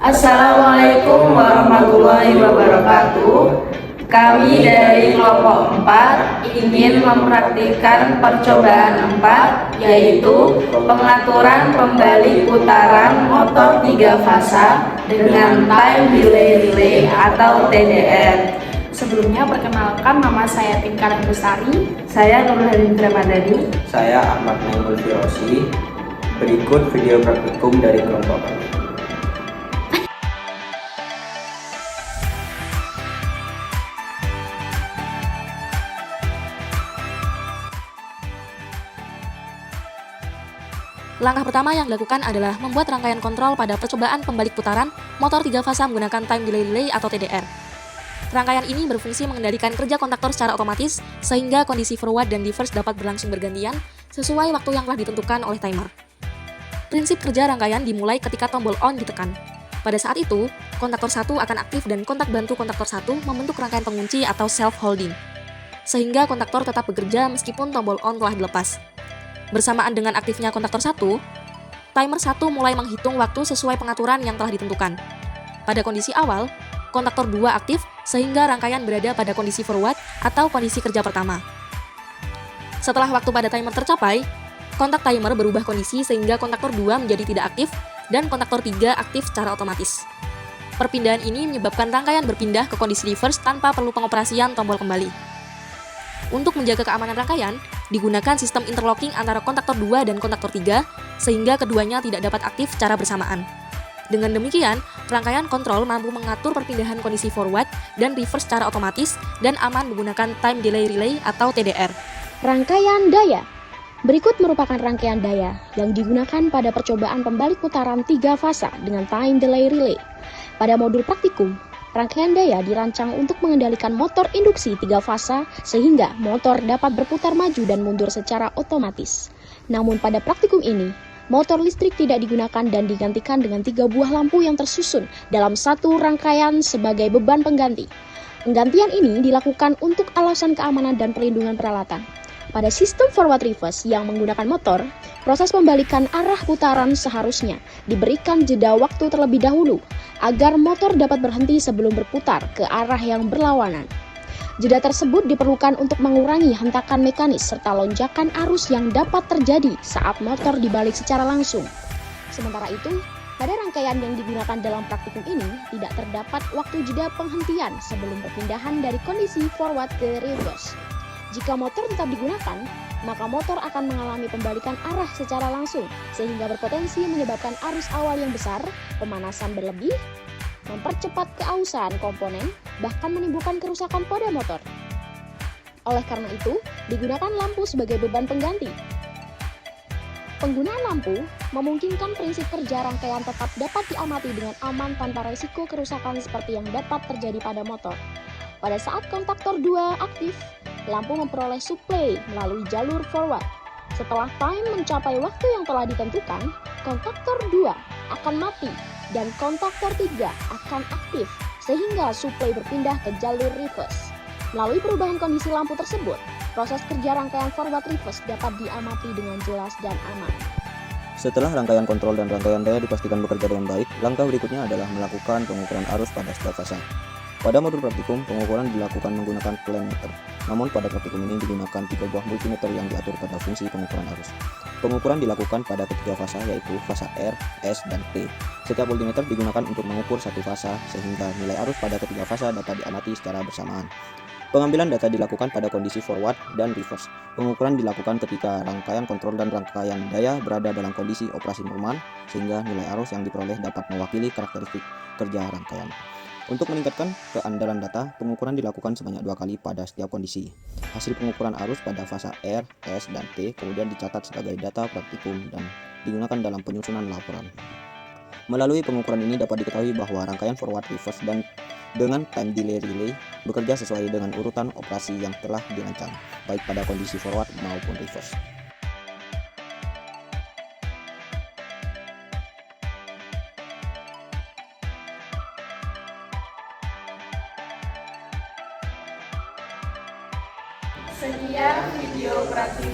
Assalamualaikum warahmatullahi wabarakatuh. Kami dari kelompok 4 ingin mempraktikkan percobaan 4, yaitu pengaturan pembalik putaran motor 3 fasa dengan time delay relay atau TDR. Sebelumnya perkenalkan, nama saya Pinkaran Bestari. Saya Nurul Harindra Madani. Saya Ahmad Naimul Firosi. Berikut video praktikum dari kelompok kami. Langkah pertama yang dilakukan adalah membuat rangkaian kontrol pada percobaan pembalik putaran motor 3 fasa menggunakan time delay relay atau TDR. Rangkaian ini berfungsi mengendalikan kerja kontaktor secara otomatis sehingga kondisi forward dan reverse dapat berlangsung bergantian sesuai waktu yang telah ditentukan oleh timer. Prinsip kerja rangkaian dimulai ketika tombol on ditekan. Pada saat itu, kontaktor 1 akan aktif dan kontak bantu kontaktor 1 membentuk rangkaian pengunci atau self-holding, sehingga kontaktor tetap bekerja meskipun tombol on telah dilepas. Bersamaan dengan aktifnya kontaktor 1, timer 1 mulai menghitung waktu sesuai pengaturan yang telah ditentukan. Pada kondisi awal, kontaktor 2 aktif sehingga rangkaian berada pada kondisi forward atau kondisi kerja pertama. Setelah waktu pada timer tercapai, kontak timer berubah kondisi sehingga kontaktor 2 menjadi tidak aktif dan kontaktor 3 aktif secara otomatis. Perpindahan ini menyebabkan rangkaian berpindah ke kondisi reverse tanpa perlu pengoperasian tombol kembali. Untuk menjaga keamanan rangkaian, digunakan sistem interlocking antara kontaktor 2 dan kontaktor 3 sehingga keduanya tidak dapat aktif secara bersamaan. Dengan demikian, rangkaian kontrol mampu mengatur perpindahan kondisi forward dan reverse secara otomatis dan aman menggunakan time delay relay atau TDR. Rangkaian daya. Berikut merupakan rangkaian daya yang digunakan pada percobaan pembalik putaran 3 fasa dengan time delay relay. Pada modul praktikum, rangkaian daya dirancang untuk mengendalikan motor induksi 3 fasa sehingga motor dapat berputar maju dan mundur secara otomatis. Namun pada praktikum ini, motor listrik tidak digunakan dan digantikan dengan 3 buah lampu yang tersusun dalam satu rangkaian sebagai beban pengganti. Penggantian ini dilakukan untuk alasan keamanan dan perlindungan peralatan. Pada sistem forward reverse yang menggunakan motor, proses pembalikan arah putaran seharusnya diberikan jeda waktu terlebih dahulu agar motor dapat berhenti sebelum berputar ke arah yang berlawanan. Jeda tersebut diperlukan untuk mengurangi hentakan mekanis serta lonjakan arus yang dapat terjadi saat motor dibalik secara langsung. Sementara itu, pada rangkaian yang digunakan dalam praktikum ini tidak terdapat waktu jeda penghentian sebelum perpindahan dari kondisi forward ke reverse. Jika motor tetap digunakan, maka motor akan mengalami pembalikan arah secara langsung sehingga berpotensi menyebabkan arus awal yang besar, pemanasan berlebih, mempercepat keausan komponen, bahkan menimbulkan kerusakan pada motor. Oleh karena itu, digunakan lampu sebagai beban pengganti. Penggunaan lampu memungkinkan prinsip kerja rangkaian tetap dapat diamati dengan aman tanpa resiko kerusakan seperti yang dapat terjadi pada motor. Pada saat kontaktor 2 aktif, lampu memperoleh suplai melalui jalur forward. Setelah time mencapai waktu yang telah ditentukan, kontaktor 2 akan mati dan kontaktor 3 akan aktif sehingga suplai berpindah ke jalur reverse. Melalui perubahan kondisi lampu tersebut, proses kerja rangkaian forward reverse dapat diamati dengan jelas dan aman. Setelah rangkaian kontrol dan rangkaian daya dipastikan bekerja dengan baik, langkah berikutnya adalah melakukan pengukuran arus pada setiap fasa. Pada modul praktikum, pengukuran dilakukan menggunakan plan meter. Namun pada praktikum ini digunakan 3 buah multimeter yang diatur pada fungsi pengukuran arus. Pengukuran dilakukan pada ketiga fasa yaitu fasa R, S, dan T. Setiap multimeter digunakan untuk mengukur satu fasa sehingga nilai arus pada ketiga fasa dapat diamati secara bersamaan. Pengambilan data dilakukan pada kondisi forward dan reverse. Pengukuran dilakukan ketika rangkaian kontrol dan rangkaian daya berada dalam kondisi operasi normal sehingga nilai arus yang diperoleh dapat mewakili karakteristik kerja rangkaian. Untuk meningkatkan keandalan data, pengukuran dilakukan sebanyak 2 kali pada setiap kondisi. Hasil pengukuran arus pada fasa R, S, dan T kemudian dicatat sebagai data praktikum dan digunakan dalam penyusunan laporan. Melalui pengukuran ini dapat diketahui bahwa rangkaian forward reverse dan dengan time delay relay bekerja sesuai dengan urutan operasi yang telah dirancang, baik pada kondisi forward maupun reverse. Sekian video praktikum